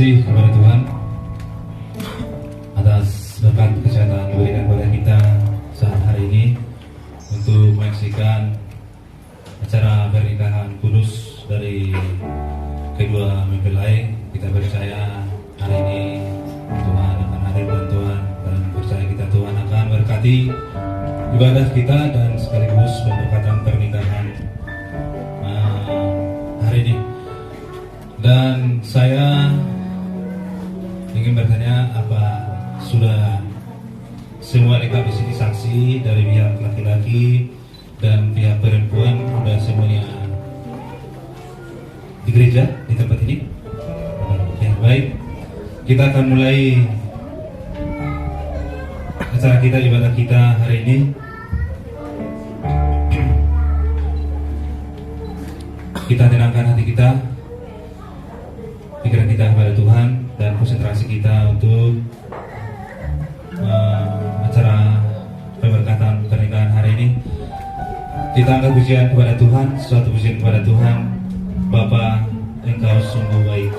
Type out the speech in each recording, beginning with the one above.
kasih kepada Tuhan atas berkat kesehatan diberikan kepada kita saat hari ini untuk menyaksikan acara pernikahan kudus dari kedua mempelai. Kita percaya hari ini Tuhan akan hadir dan percaya kita Tuhan akan berkati ibadah kita dan sekaligus pemberkatan pernikahan hari ini. Dan saya ingin bertanya, apa sudah semua lengkap di sini saksi dari pihak laki-laki dan pihak perempuan, sudah semuanya di gereja di tempat ini? Ya, baik. Kita akan mulai acara kita, ibadah kita hari ini. Kita tenangkan hati kita, pikiran kita kepada Tuhan, dan konsentrasi kita untuk acara pemberkatan pernikahan hari ini. Kita angkat pujian kepada Tuhan, suatu pujian kepada Tuhan. Bapa, Engkau sungguh baik.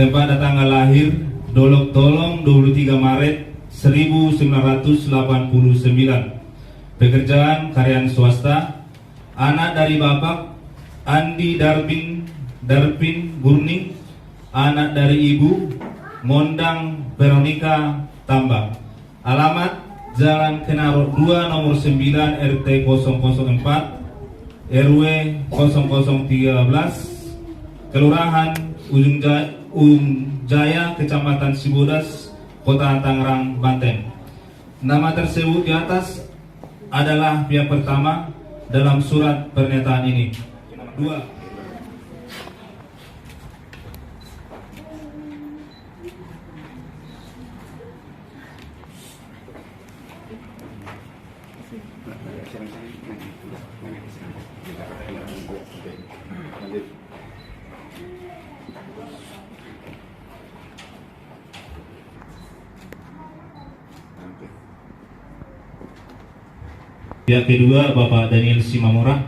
Tempat dan tanggal lahir Dolok Tolong 23 Maret 1989. Pekerjaan karyawan swasta. Anak dari Bapak Andi Darpin Gurning. Anak dari Ibu Mondang Veronica Tambak. Alamat Jalan Kenaro 2 nomor 9 RT 004 RW 0013 Kelurahan Ujung Jaya, Kecamatan Sibodas, Kota Tangerang, Banten. Nama tersebut di atas adalah pihak pertama dalam surat pernyataan ini. 2. Pihak kedua Bapak Daniel Simamora.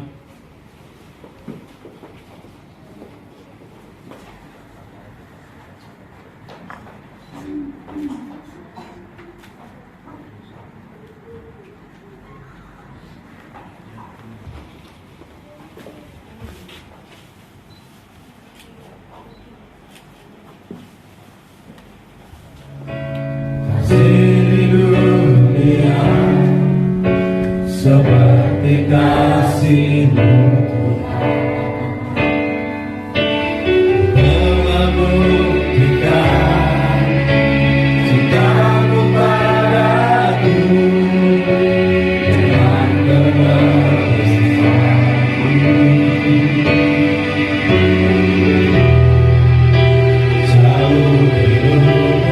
Seperti kasih-Mu telah buktikan cinta-Mu padaku dengan kebesaran-Mu. Jauh di lubuk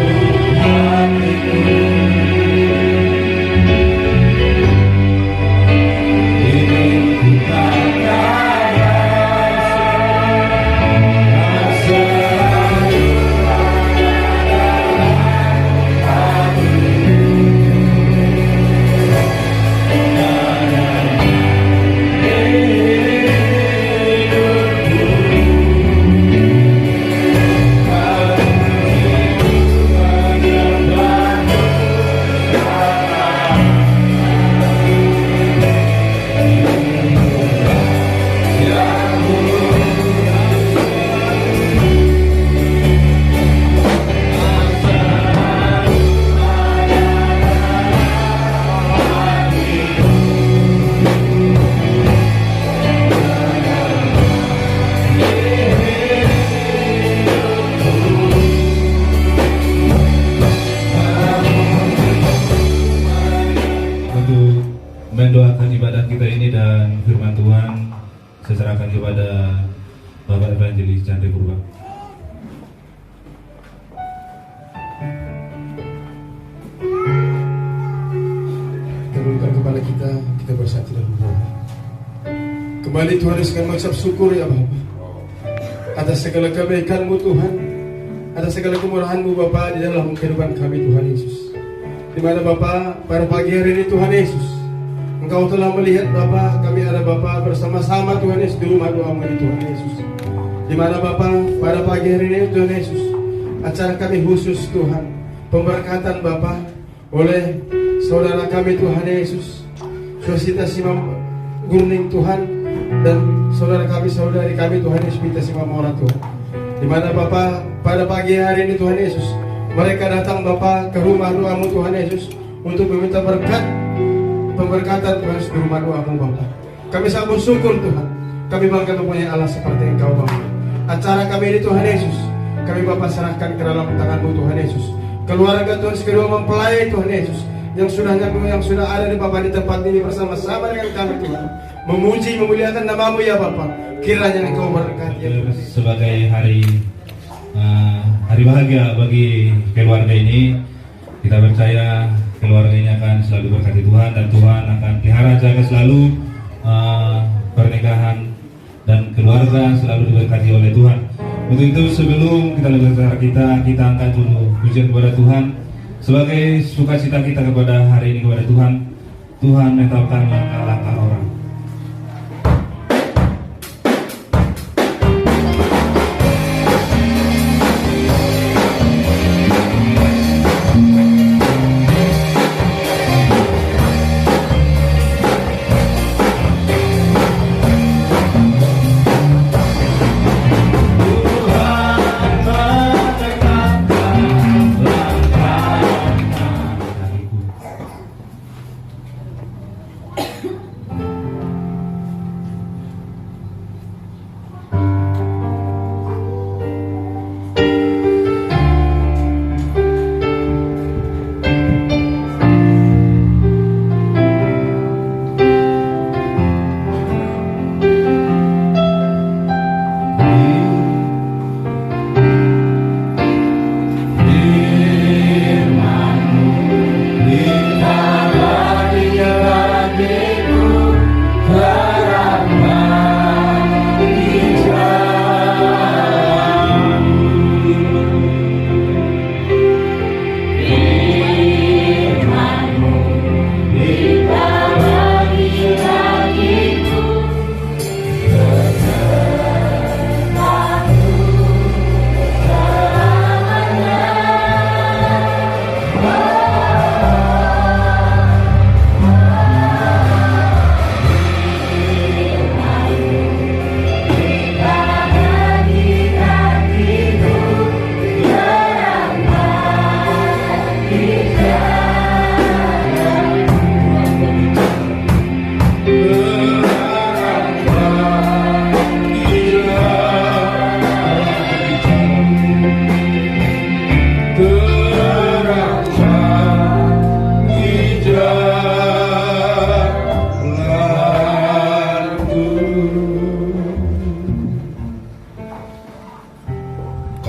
hatiku mendoakan ibadah kita ini dan firman Tuhan saya serahkan kepada Bapak Evangelis Chandra Purba. Turunkan kepada kita bersatu dalam doa. Kembali Tuhan Yesus akan mengucap syukur ya Bapa atas segala kebaikan-Mu Tuhan, atas segala kemurahan-Mu Bapa di dalam kehidupan kami Tuhan Yesus. Di mana Bapa pada pagi hari ini Tuhan Yesus, Engkau telah melihat Bapa, kami ada Bapa bersama-sama Tuhan Yesus di rumah doa-Mu ini Tuhan Yesus. Di mana Bapa pada pagi hari ini Tuhan Yesus, acara kami khusus Tuhan, pemberkatan Bapa oleh saudara kami Tuhan Yesus, Sosita Simam Gurning Tuhan, dan saudara kami, saudari kami Tuhan Yesus Pita Simamora Tuhan. Di mana Bapa pada pagi hari ini Tuhan Yesus, mereka datang Bapa ke rumah doa-Mu Tuhan Yesus untuk meminta berkat, pemberkatan Tuhan Yesus di rumah doa-Mu Bapa. Kami sambut syukur Tuhan, kami bangga mempunyai Allah seperti Engkau Bapa. Acara kami ini Tuhan Yesus, kami Bapa serahkan ke dalam tangan-Mu Tuhan Yesus. Keluarga Tuhan kedua mempelai Tuhan Yesus yang sudah ada di Bapa di tempat ini bersama-sama dengan kami Tuhan, memuji memuliakan nama-Mu ya Bapa. Kiranya Engkau berkati ya Tuhan. Sebagai hari bahagia bagi keluarga ini, kita percaya keluarga ini akan selalu berkati Tuhan dan Tuhan akan pelihara jaga selalu pernikahan dan keluarga selalu diberkati oleh Tuhan. Untuk itu sebelum kita lebih kita angkat dulu pujian kepada Tuhan sebagai sukacita kita kepada hari ini kepada Tuhan. Tuhan menetapkan langkah-langkah orang.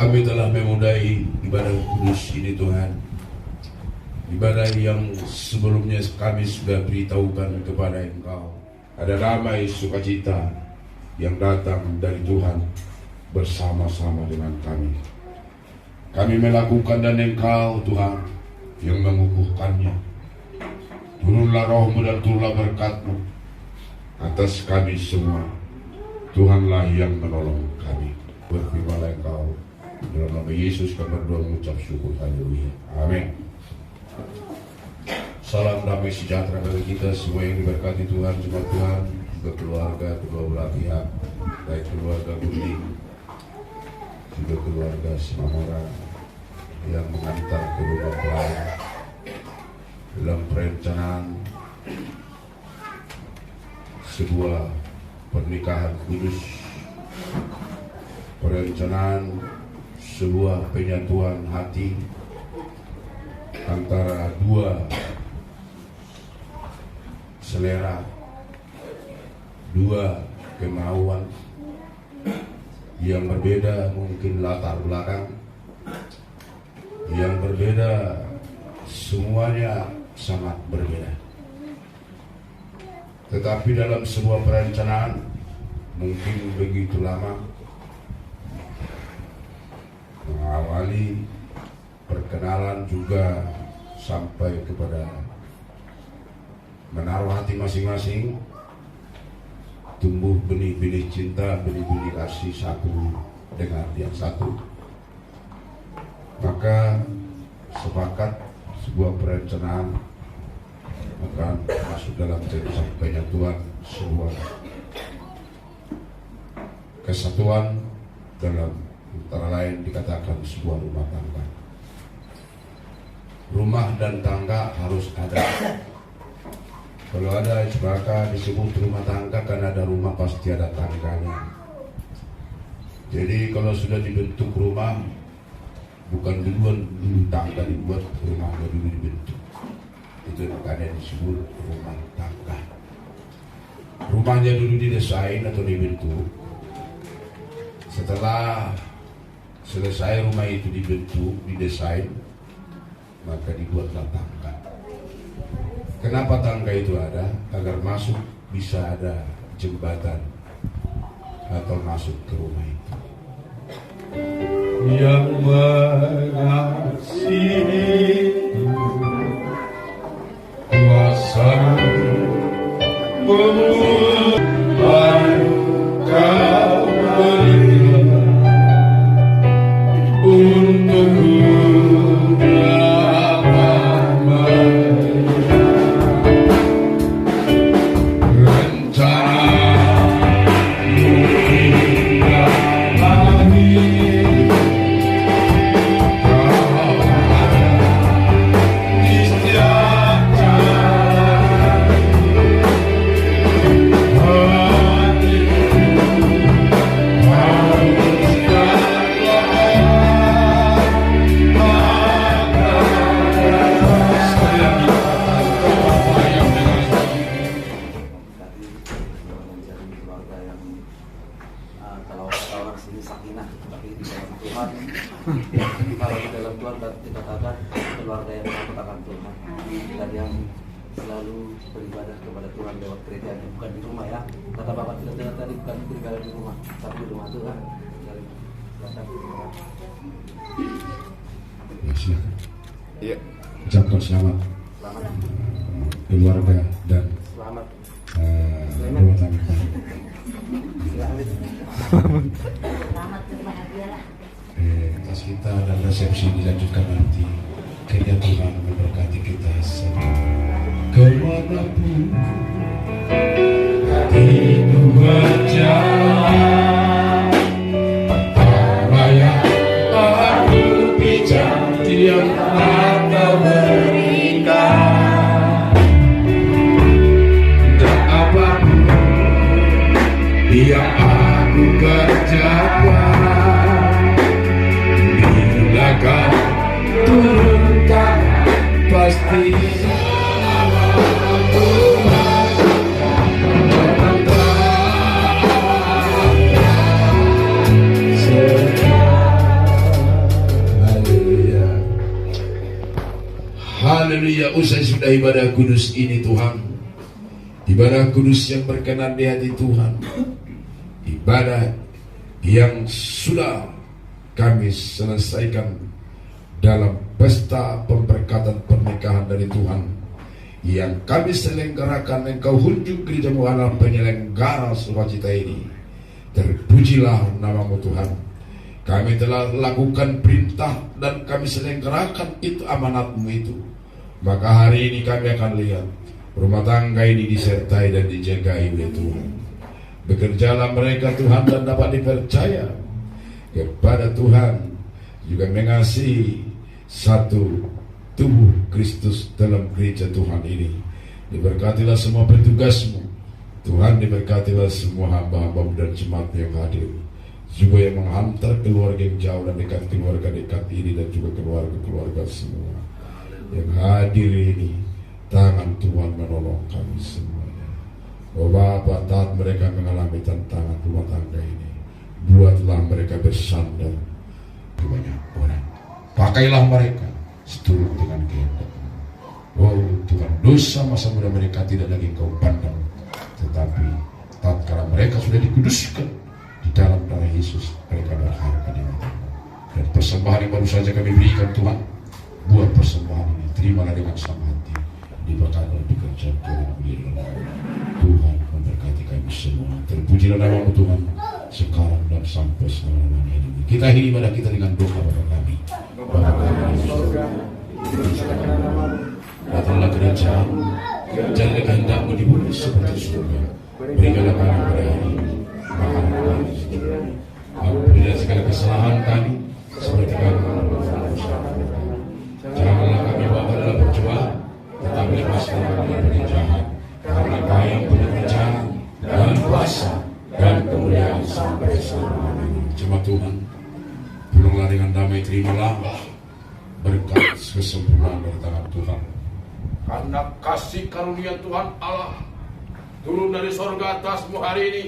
kami telah memudai ibadah kudus ini Tuhan. Ibadah yang sebelumnya kami sudah beritahukan kepada Engkau. Ada damai sukacita yang datang dari Tuhan bersama-sama dengan kami. Kami melakukan dan Engkau Tuhan yang mengukuhkannya. Turunlah rohmu dan turunlah berkat-Mu atas kami semua. Tuhanlah yang menolong kami. Berfirmanlah Engkau. Dalam nama Yesus kami berdoa mengucap syukur. Haleluya. Amin. Salam damai sejahtera bagi kita semua yang diberkati Tuhan, jemaat Tuhan, juga keluarga kedua belah pihak, baik keluarga Guling, juga keluarga Simamora yang mengantar ke rumah pelai dalam perencanaan sebuah pernikahan kudus, perencanaan sebuah penyatuan hati antara dua selera, dua kemauan yang berbeda, mungkin latar belakang yang berbeda, semuanya sangat berbeda. Tetapi dalam sebuah perencanaan mungkin begitu lama mengawali perkenalan juga sampai kepada menaruh hati masing-masing, tumbuh benih-benih cinta, benih-benih kasih satu dengan yang satu. Maka sepakat sebuah perencanaan akan masuk dalam penyatuan sebuah kesatuan, dalam antara lain dikatakan sebuah rumah tangga. Rumah dan tangga harus ada. Kalau ada maka disebut rumah tangga, karena ada rumah pasti ada tangganya. Jadi kalau sudah dibentuk rumah, bukan duluan dulu tangga dibuat, rumahnya dulu dibentuk. Itu makanya disebut rumah tangga. Rumahnya dulu didesain atau dibentuk. Setelah selesai rumah itu dibentuk, didesain, maka dibuatlah tangga. Kenapa tangga itu ada? Agar masuk bisa ada jembatan atau masuk ke rumah itu. Yang mengasihi kuasa baru kau berikan untukku dapat keluarga yang takut akan Tuhan dan yang selalu beribadah kepada Tuhan lewat gereja, bukan di rumah ya. Kata Bapak tidak dengar tadi, bukan beribadah di rumah, tapi di rumah Tuhan. Dari belakang rumah. Ya, silakan. Iya. Ucapkan selamat Selamat. keluarga dan Selamat. rumah tangga. Atas kita dan resepsi dilanjutkan nanti. Kiranya Tuhan memberkati kita semua. Kemanapun hatiku berjalan, apa yang aku bicara yang mata berikan, dan apapun yang aku kerjakan, bila kau turunkan pasti haleluya, usai sudah ibadah kudus ini Tuhan, ibadah kudus yang berkenan di hati Tuhan, ibadah yang sudah kami selesaikan dalam pesta pemberkatan pernikahan dari Tuhan yang kami selenggarakan. Engkau hunjuk gerejamu adalah penyelenggara sukacita ini. Terpujilah namamu Tuhan. Kami telah lakukan perintah dan kami selenggarakan itu, amanatmu itu. Maka hari ini kami akan lihat rumah tangga ini disertai dan dijagai oleh Tuhan. Bekerjalah mereka Tuhan dan dapat dipercaya kepada Tuhan, juga mengasihi satu tubuh Kristus dalam gereja Tuhan ini. Diberkatilah semua petugasmu Tuhan, diberkatilah semua hamba-hambamu dan jemaat yang hadir, juga yang menghantar keluarga yang jauh dan dekat, keluarga dekat ini dan juga keluarga-keluarga semua yang hadir ini. Tangan Tuhan menolong kami semuanya. Oh Bapa, saat mereka mengalami tantangan rumah tangga ini, buatlah mereka bersandar banyak orang. Pakailah mereka seturut dengan kehendak-Mu. Oh Tuhan, dosa masa muda mereka tidak lagi Kau pandang, tetapi tatkala mereka sudah dikuduskan di dalam darah Yesus, mereka berharga di mata-Mu. Dan persembahan yang baru saja kami berikan Tuhan, buat persembahan ini terimalah dengan sama hati, diberkati dan dikerjakan Tuhan. Tuhan memberkati kami semua. Terpujilah namamu Tuhan, sekarang dan sampai selama-lamanya. Kita akhiri ibadah kita dengan doa Bapa kami. Bapa kami di surga, datanglah kerajaan, jadilah kehendak-Mu di bumi seperti surga. Berikanlah kami pada hari ini makanan kami secukupnya. Ampunilah segala kesalahan kami, seperti kami mengampuni dosa kami. Janganlah kami bawa ke dalam percobaan, tetapi lepaskanlah kami dari jahat. Karena Kau yang punya kerajaan dan kuasa dan kemuliaan sampai selama-lamanya. Jemaat Tuhan, pulanglah dengan damai, terimalah berkat kesempurnaan dari tangan Tuhan. Karena kasih karunia Tuhan Allah turun dari sorga atasmu hari ini,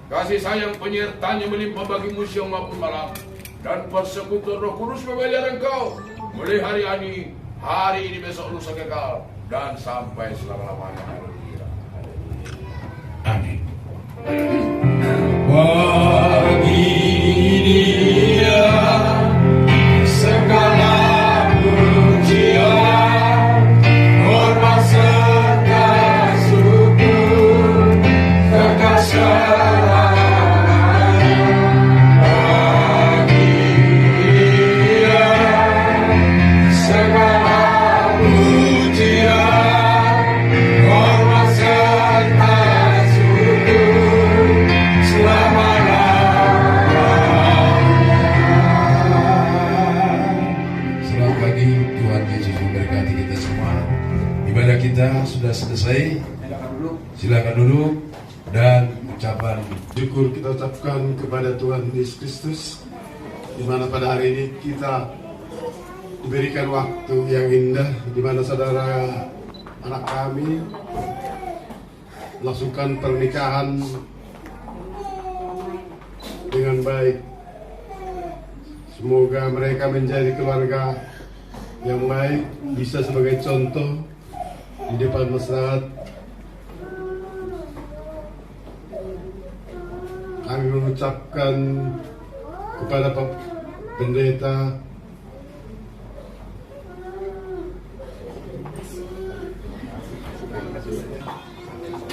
kasih sayang penyertanya melimpah bagimu siang maupun malam, dan persekutuan Roh Kudus memelihara engkau mulai hari ini, besok, lusa, kekal, dan sampai selama-lamanya. Amin. Bagi Dia segala pujian, hormat serta syukur, kekasih. Bagi Dia segala pujian, hormat serta kita sudah selesai. Silakan duduk dan ucapan syukur kita ucapkan kepada Tuhan Yesus Kristus, di mana pada hari ini kita diberikan waktu yang indah, di mana saudara anak kami melangsungkan pernikahan dengan baik. Semoga mereka menjadi keluarga yang baik, bisa sebagai contoh di depan masyarakat. Kami mengucapkan kepada Pak Pendeta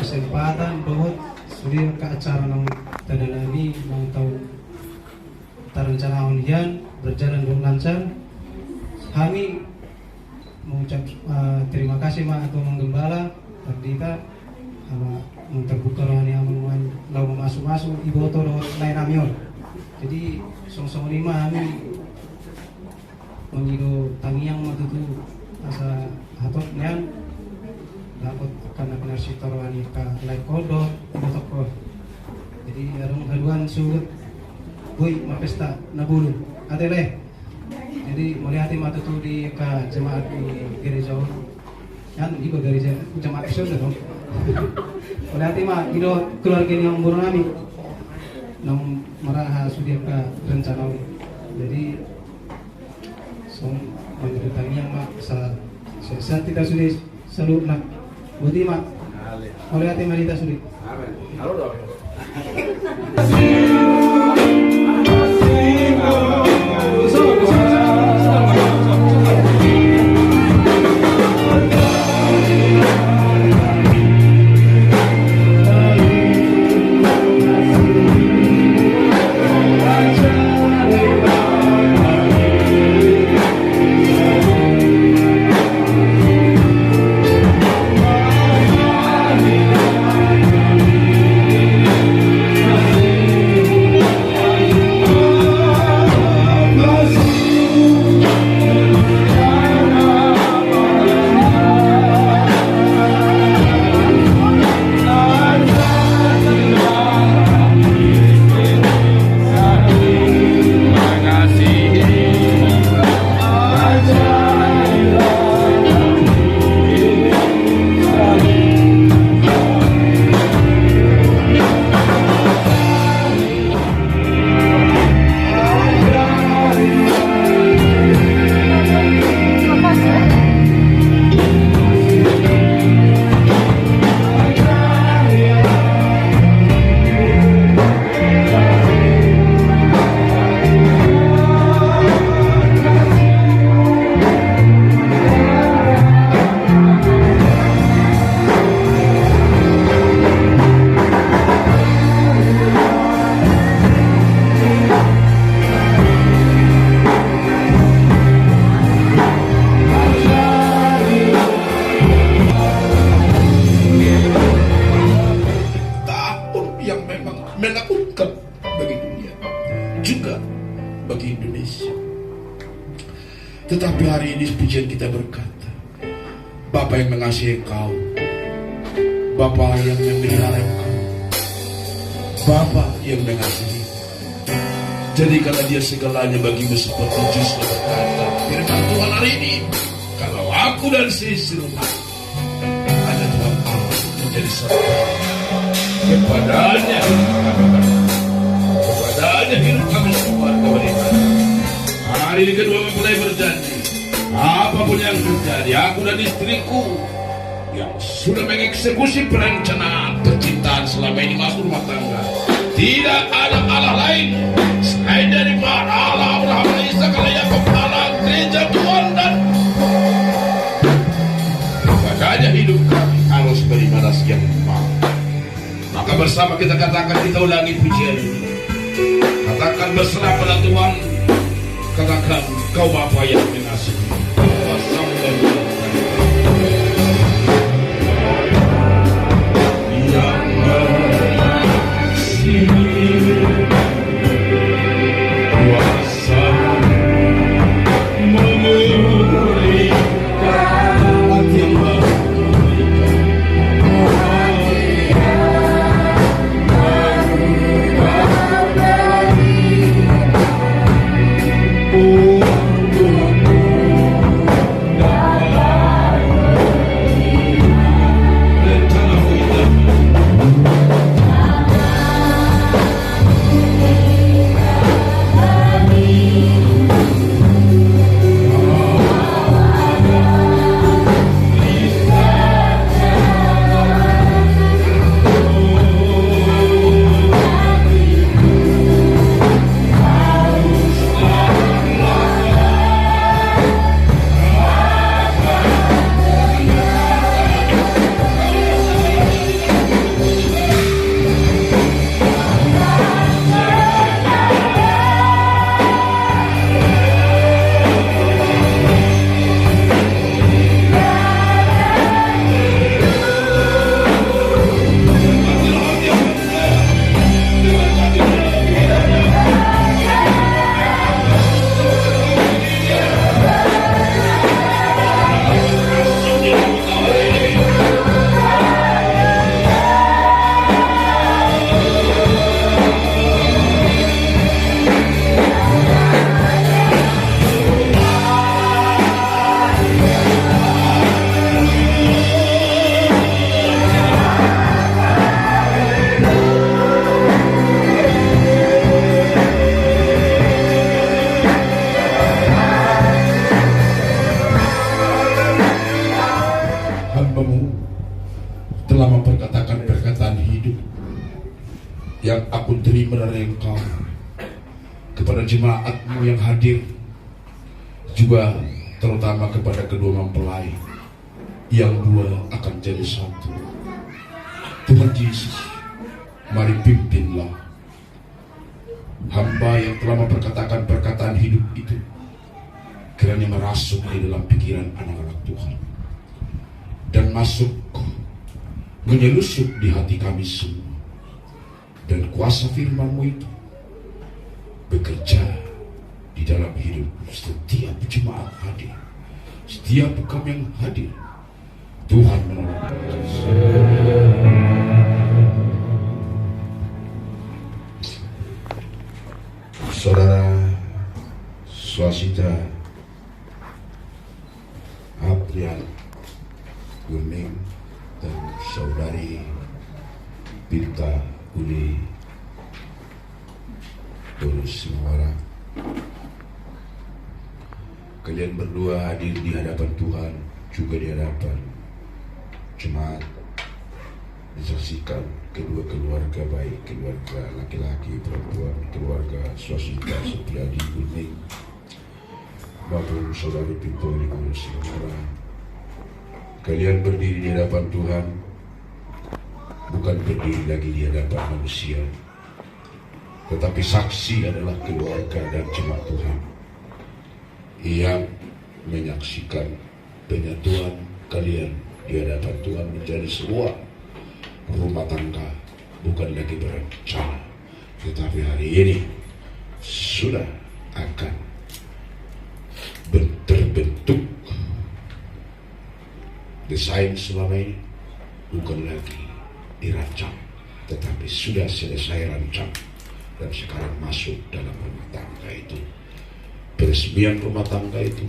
kesempatan bahwa sudah ke acara nang tadalani nang tahu tarencana undian berjalan dengan lancar. Kami mengucap terima kasih mak atau menggembala Perdita sama terbuka rohani amun lau masuk ibu to lain amion. Jadi song-song lima kami mengido tangiang matutu asa hatot nian dapat karena penarsita rohani ka lain kodo motoko. Jadi arung haluan surut boy mapesta nabulu atele. Jadi melihat mata tu di ka jemaat di gereja kan ibu gereja jemaat Islam dong. Melihat mah ido keluarga yang burunami nang maraha sudah ka rencana. Jadi song menurut yang mah sa Saat kita sudah selalu nak buti mak oleh hati malita sudah. Halo dong. menakutkan bagi dunia, juga bagi Indonesia. Tetapi hari ini pujian kita berkata, Bapa yang mengasihi engkau, Bapa yang memelihara engkau, Bapa yang mengasihi. Jadikanlah dia segalanya bagimu seperti jus berkata firman Tuhan hari ini. Kalau aku dan sisi rumah ada Tuhan Allah menjadi serta kepadanya hidup kami semua kepada hari ini kedua mempelai berjanji, apapun yang terjadi, aku dan istriku yang sudah mengeksekusi perencanaan percintaan selama ini masuk rumah tangga, tidak ada Allah lain selain dari mana Allah Abraham, Ishak, Yakub, Allah gereja Tuhan, dan kepadanya hidup kami harus beribadah yang mau. Maka bersama kita katakan, kita ulangi pujian ini. Katakan berserah pada Tuhan. Katakan, kau Bapa yang mengasihi. Yang mengasihi kuasa memulihkan hati yang baru. Oh, jemaatmu yang hadir, juga terutama kepada kedua mempelai yang dua akan jadi satu. Tuhan Yesus, mari pimpinlah hamba yang telah memperkatakan perkataan hidup itu, kiranya merasuk di dalam pikiran anak-anak Tuhan dan masuk menyelusup di hati kami semua, dan kuasa firman-Mu itu bekerja di dalam hidup setiap jemaat hadir, setiap kami yang hadir. Tuhan menolong. Saudara Swasita Aprian Guning dan saudari Pinta Uli Tulus Simawara, kalian berdua hadir di hadapan Tuhan, juga di hadapan jemaat, disaksikan kedua keluarga baik, keluarga laki-laki, perempuan, keluarga Swastika Supriyadi Guning maupun saudari Pintu Uli Simawara. Kalian berdiri di hadapan Tuhan, bukan berdiri lagi di hadapan manusia, tetapi saksi adalah keluarga dan jemaat Tuhan yang menyaksikan penyatuan kalian di hadapan Tuhan menjadi sebuah rumah tangga, bukan lagi berencana, tetapi hari ini sudah akan terbentuk. Desain selama ini bukan lagi dirancang, tetapi sudah selesai rancang dan sekarang masuk dalam rumah tangga itu. Peresmian rumah tangga itu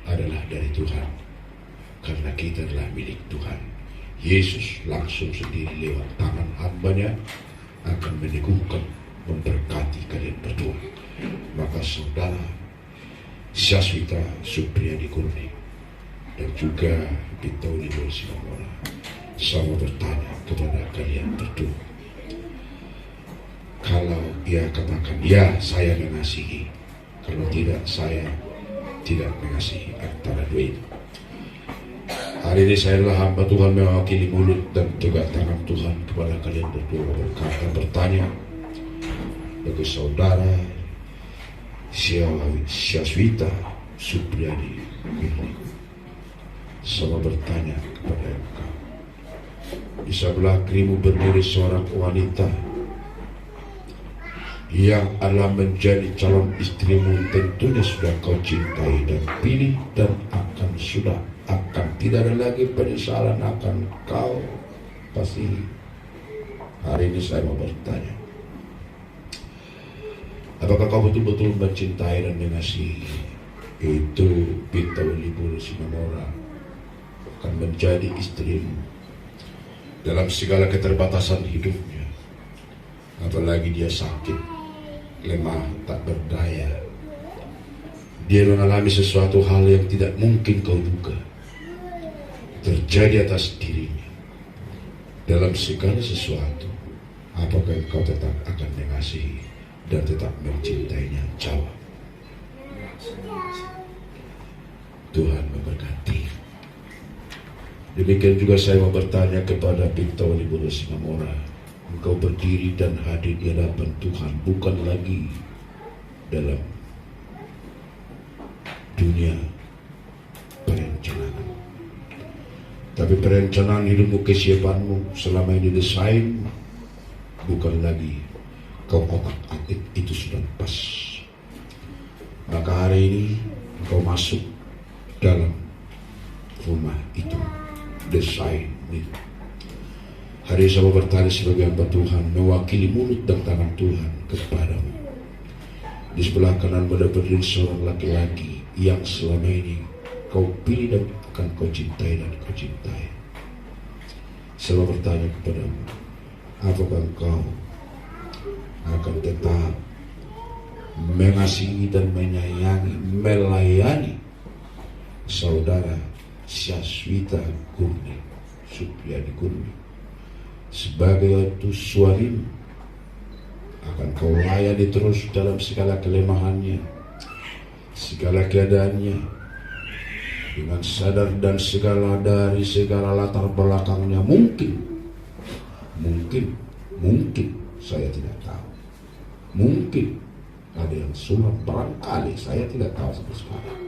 adalah dari Tuhan, karena kita adalah milik Tuhan. Yesus langsung sendiri lewat tangan hamba-Nya akan meneguhkan, memberkati kalian berdua. Maka saudara Swastika Supriyadi Guning dan juga Pintu Uli Simawara, saya bertanya kepada kalian berdua, kalau ia katakan ya saya mengasihi, kalau tidak saya tidak mengasihi, antara dua ini. Hari ini saya adalah hamba Tuhan mewakili mulut dan juga tangan Tuhan kepada kalian berdua, berkata bertanya bagi saudara Swastika Supriyadi Guning. Sama bertanya kepada engkau, di sebelah kirimu berdiri seorang wanita yang adalah menjadi calon istrimu, tentunya sudah kau cintai dan pilih, dan akan tidak ada lagi penyesalan akan kau pasti. Hari ini saya mau bertanya, apakah kau betul-betul mencintai dan mengasihi itu Pintu Uli Simawara akan menjadi istrimu dalam segala keterbatasan hidupnya, apalagi dia sakit, lemah, tak berdaya, dia mengalami sesuatu hal yang tidak mungkin kau duga terjadi atas dirinya. Dalam segala sesuatu, apakah kau tetap akan mengasihi dan tetap mencintainya? Jawab. Tuhan memberkati. Demikian juga saya mau bertanya kepada Pintu Uli Simawara, engkau berdiri dan hadir di hadapan Tuhan bukan lagi dalam dunia perencanaan, tapi perencanaan hidupmu, kesiapanmu selama ini desain bukan lagi kau otak-atik, itu sudah pas. Maka hari ini engkau masuk dalam rumah itu, desain itu. Hari ini saya bertanya sebagai hamba Tuhan, mewakili mulut dan tangan Tuhan kepadamu. Di sebelah kanan ada berdiri seorang laki-laki yang selama ini kau pilih dan akan kau cintai dan kau cintai. Saya bertanya kepadamu, apakah engkau akan tetap mengasihi dan menyayangi, melayani saudara Swastika Supriyadi Guning sebagai suamimu, akan kau layani terus dalam segala kelemahannya, segala keadaannya, dengan sadar dan segala dari segala latar belakangnya. Mungkin saya tidak tahu, mungkin ada yang surat, barangkali saya tidak tahu sampai sekarang.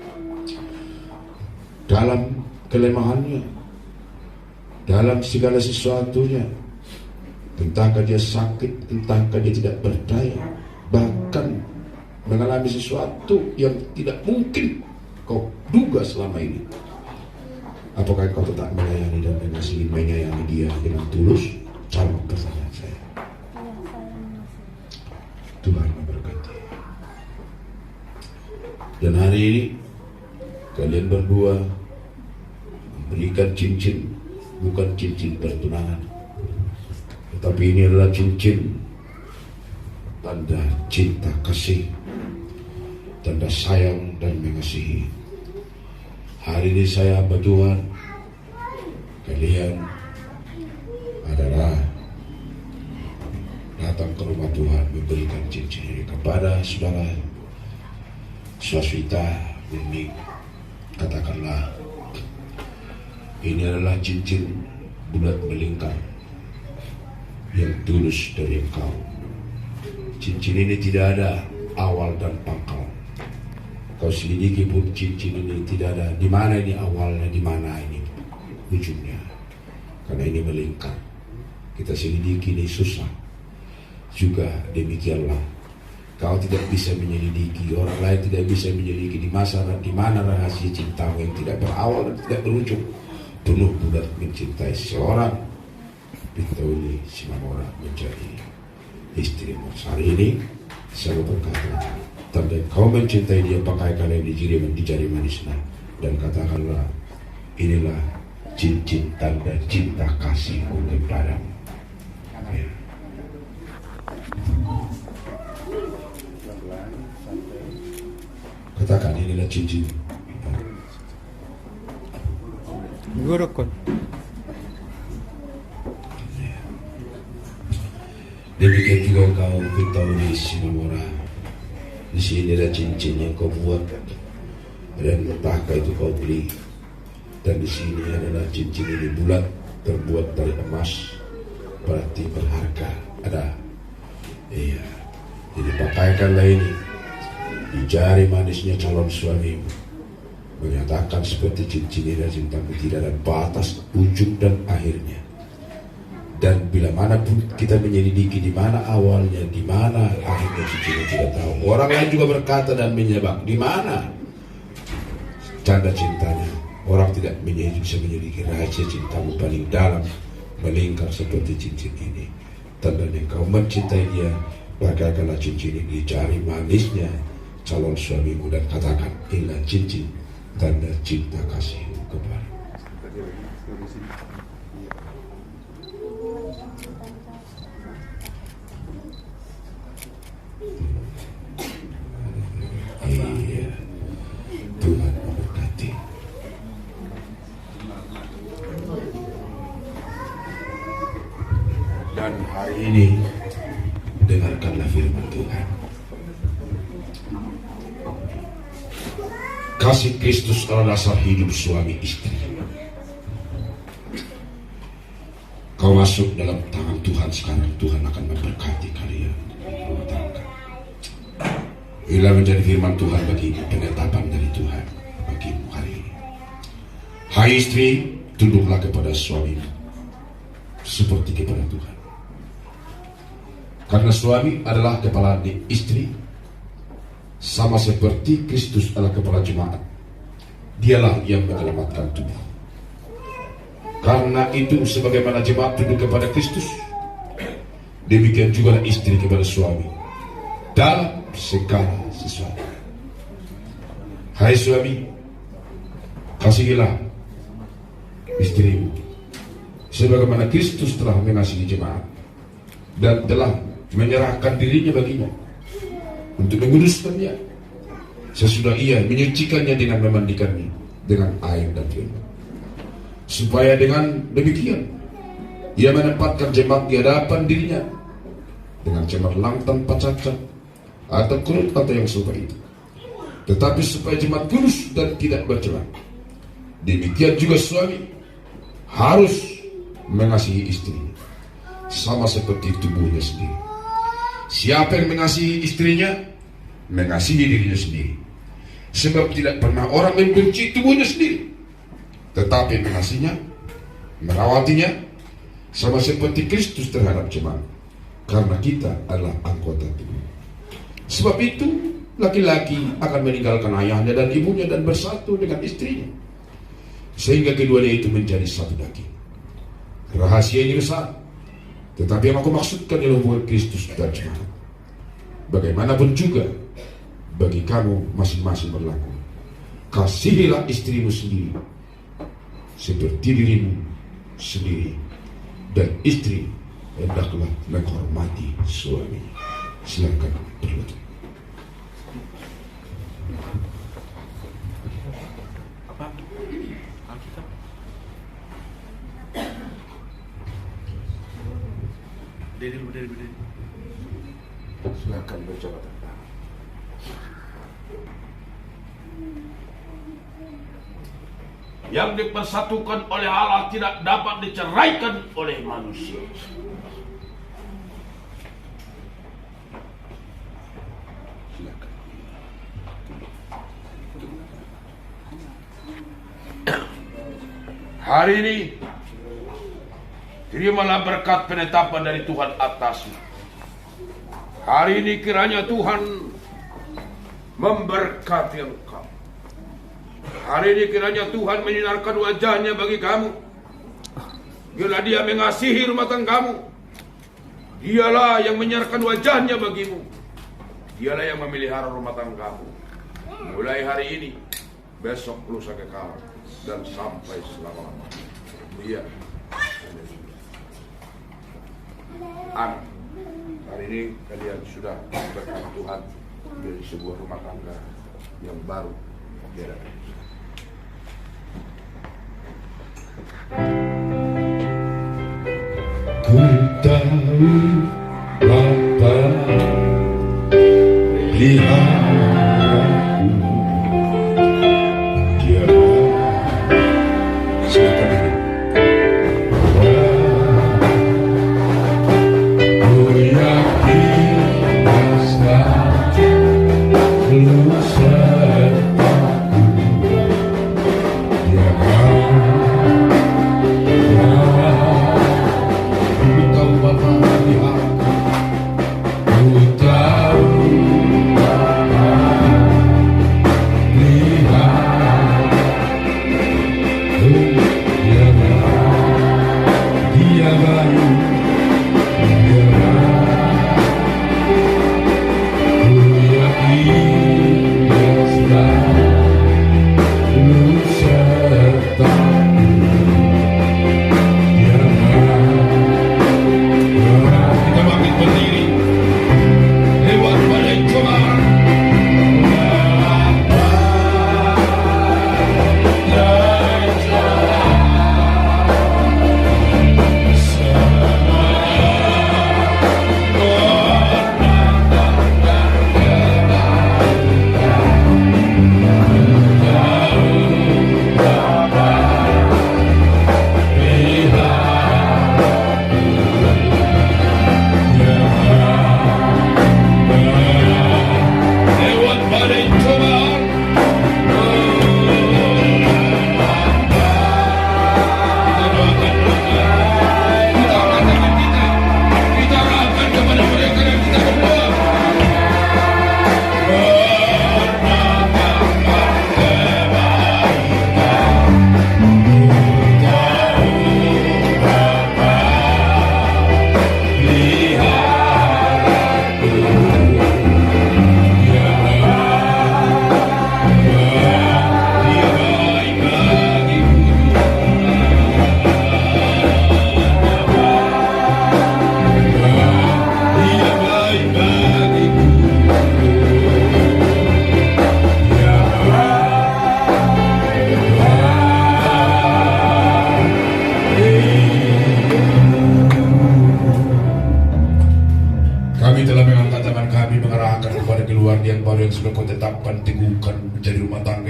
Dalam kelemahannya, dalam segala sesuatunya, entahkah dia sakit, entahkah dia tidak berdaya, bahkan mengalami sesuatu yang tidak mungkin kau duga selama ini. Apakah kau tetap melayani dan mengasihi, menyayangi dia dengan tulus? Jawab pertanyaan saya. Tuhan memberkati. Dan hari ini kalian berdua memberikan cincin, bukan cincin pertunangan, tetapi ini adalah cincin tanda cinta kasih, tanda sayang dan mengasihi. Hari ini saya hamba Tuhan, kalian adalah datang ke rumah Tuhan memberikan cincin ini kepada saudara Swaswita Murni. Katakanlah, ini adalah cincin bulat melingkar yang tulus dari engkau. Cincin ini tidak ada awal dan pangkal. Kau selidiki pun cincin ini tidak ada di mana ini awalnya, di mana ini ujungnya. Karena ini melingkar. Kita selidiki ini susah. Juga demikianlah, kau tidak bisa menyelidiki, orang lain tidak bisa menyelidiki di mana rahasia cintamu yang tidak berawal dan tidak berujung. Penuh bulat mencintai seorang Pintauli Simamora menjadi istrimu. Hari ini saya berkata, tanda kau mencintai dia, pakai kalian di jari manisnya, dan katakanlah, inilah cincin tanda cinta kasihku kepadamu. Ya. Katakan, inilah cincin. Gurukun. Demikian juga kau Pintauli Simamora. Di sini ada cincin yang kau buat dan entahkah itu kau beli. Dan di sini adalah cincin ini bulat, terbuat dari emas, berarti berharga. Ada, iya. Jadi pakaikanlah ini di jari manisnya calon suamimu, menyatakan seperti cincin ini cintamu tidak ada batas, ujung dan akhirnya. Dan bila manapun kita menyelidiki di mana awalnya, di mana akhirnya cincin ini tidak tahu. Orang lain juga berkata dan menyebak di mana tanda cintanya. Orang tidak bisa menyelidiki rahasia cintamu paling dalam, melingkar seperti cincin ini. Tandanya kau mencintai dia, pakaikanlah cincin ini di jari manisnya calon suamimu dan katakan, inilah cincin tanda cinta kasihmu kepada. Iya, Tuhan memberkati. Dan hari ini dengarkanlah firman Tuhan. Kasih Kristus adalah dasar hidup suami istri. Kau masuk dalam tangan Tuhan sekarang, Tuhan akan memberkati kalian rumah tangga. Inilah menjadi firman Tuhan bagimu, penetapan dari Tuhan bagimu hari ini. Hai istri, tunduklah kepada suamimu seperti kepada Tuhan. Karena suami adalah kepala di istri, sama seperti Kristus adalah kepala jemaat. Dialah yang menyelamatkan tubuh. Karena itu sebagaimana jemaat tunduk kepada Kristus, demikian juga istri kepada suami dalam segala sesuatu. Hai suami, kasihilah istrimu sebagaimana Kristus telah mengasihi jemaat dan telah menyerahkan dirinya baginya untuk menguduskannya, sesudah ia menyucikannya dengan memandikannya dengan air dan firman, supaya dengan demikian ia menempatkan jemaat di hadapan dirinya dengan cemerlang tanpa cacat atau kurut atau yang serupa itu, tetapi supaya jemaat kudus dan tidak bercelah. Demikian juga suami harus mengasihi istrinya sama seperti tubuhnya sendiri. Siapa yang mengasihi istrinya, mengasihi dirinya sendiri. Sebab tidak pernah orang membenci tubuhnya sendiri, tetapi mengasihinya, merawatinya, sama seperti Kristus terhadap jemaat, karena kita adalah anggota tubuh. Sebab itu laki-laki akan meninggalkan ayahnya dan ibunya dan bersatu dengan istrinya, sehingga keduanya itu menjadi satu daging. Rahasia ini besar, tetapi yang aku maksudkan ialah hubungan Kristus dan jemaat. Bagaimanapun juga bagi kamu masing-masing berlaku, kasihilah istrimu sendiri seperti dirimu sendiri, dan istri hendaklah menghormati suami. Silakan berlutut. Silakan berjabat tangan. Yang dipersatukan oleh Allah tidak dapat diceraikan oleh manusia. Silakan. Hari ini terimalah berkat penetapan dari Tuhan atasmu. Hari ini kiranya Tuhan memberkati engkau. Hari ini kiranya Tuhan menyinarkan wajahnya bagi kamu. Bila Dia mengasihi rumah tanggamu, Dialah yang menyerahkan wajahnya bagimu. Dialah yang memelihara rumah tanggamu. Mulai hari ini, besok, lusa kekal, dan sampai selama-lamanya. Iya. Amin. Hari ini kalian sudah bersama Tuhan dari sebuah rumah tangga yang baru. Ku tahu Bapa peliharaku, Dia Silakan. ku yakin selalu sertaku. Dia ku tahu Bapa peliharaku,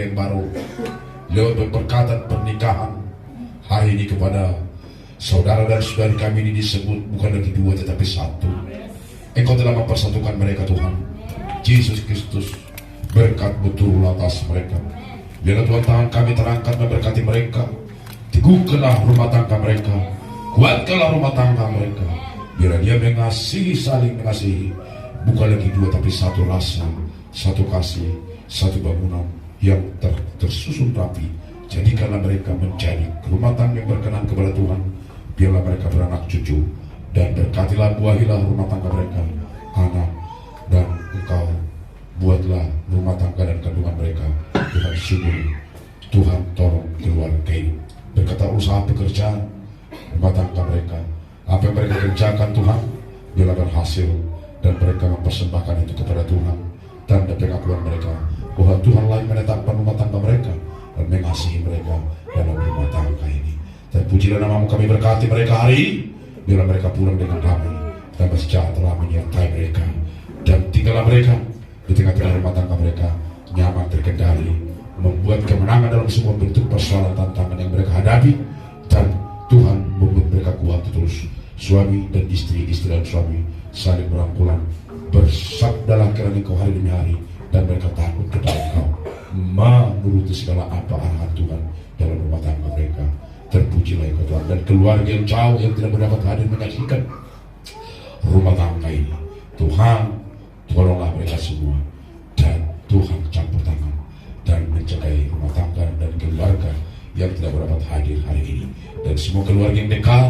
yang baru lewat perkataan pernikahan hari ini kepada saudara dan saudari kami ini disebut bukan lagi dua tetapi satu. Engkau telah mempersatukan mereka Tuhan. Yesus Kristus berkat betul atas mereka. Biarlah Tuhan tangan kami terangkat memberkati mereka. Teguhkanlah rumah tangga mereka, kuatkanlah rumah tangga mereka. Biarlah dia mengasihi, saling mengasihi, bukan lagi dua tapi satu rasa, satu kasih, satu bangunan yang tersusun rapi. Jadikanlah mereka menjadi rumah tangga yang berkenan kepada Tuhan. Biarlah mereka beranak cucu, dan berkatilah, buahilah rumah tangga mereka, anak, dan Engkau buatlah rumah tangga dan kandungan mereka. Tuhan syukuri, Tuhan tolong keluarga ini. Berkata usaha pekerjaan rumah tangga mereka, apa yang mereka kerjakan Tuhan, biarlah berhasil, dan mereka mempersembahkan itu kepada Tuhan. Tanda pengakuan mereka bahwa Tuhan lagi menetapkan rumah tangga mereka dan mengasihi mereka dalam rumah tangga ini. Terpujilah namamu, kami berkati mereka hari ini. Biarlah mereka pulang dengan damai dan sejahtera menyertai mereka, dan tinggallah mereka di tengah-tengah rumah tangga mereka nyaman, terkendali, membuat kemenangan dalam semua bentuk persoalan tantangan yang mereka hadapi, dan Tuhan membuat mereka kuat terus. Suami dan istri, istri dan suami saling merangkulan, bersabdalah kiranya Engkau hari demi hari, dan mereka takut kepada Engkau, menuruti segala apa arahan Tuhan dalam rumah tangga mereka. Terpujilah Engkau Tuhan, dan keluarga yang jauh yang tidak mendapat hadir menyaksikan rumah tangga ini, Tuhan tolonglah mereka semua, dan Tuhan campur tangan dan menjagai rumah tangga dan keluarga yang tidak mendapat hadir hari ini, dan semua keluarga yang dekat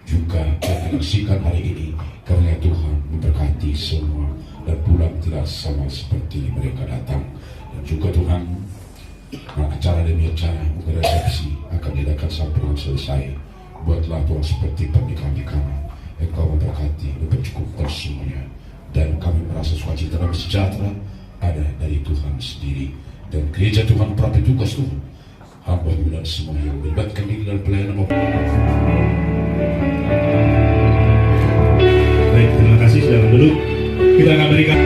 juga yang menyaksikan hari ini. Karena Tuhan memberkati semua, dan pulang tidak sama seperti mereka datang. Dan juga Tuhan, acara demi acara mungkin resepsi akan diadakan sampai dengan selesai. Buatlah Tuhan seperti pernikahan di kana. Engkau memberkati, mempercukupkan semuanya, dan kami merasa sukacita dan sejahtera ada dari Tuhan sendiri. Dan gereja Tuhan, para petugas Tuhan, hamba dan semua yang melibatkan diri dalam pelayanan. Baik, terima kasih sudah duduk. Kita akan berikan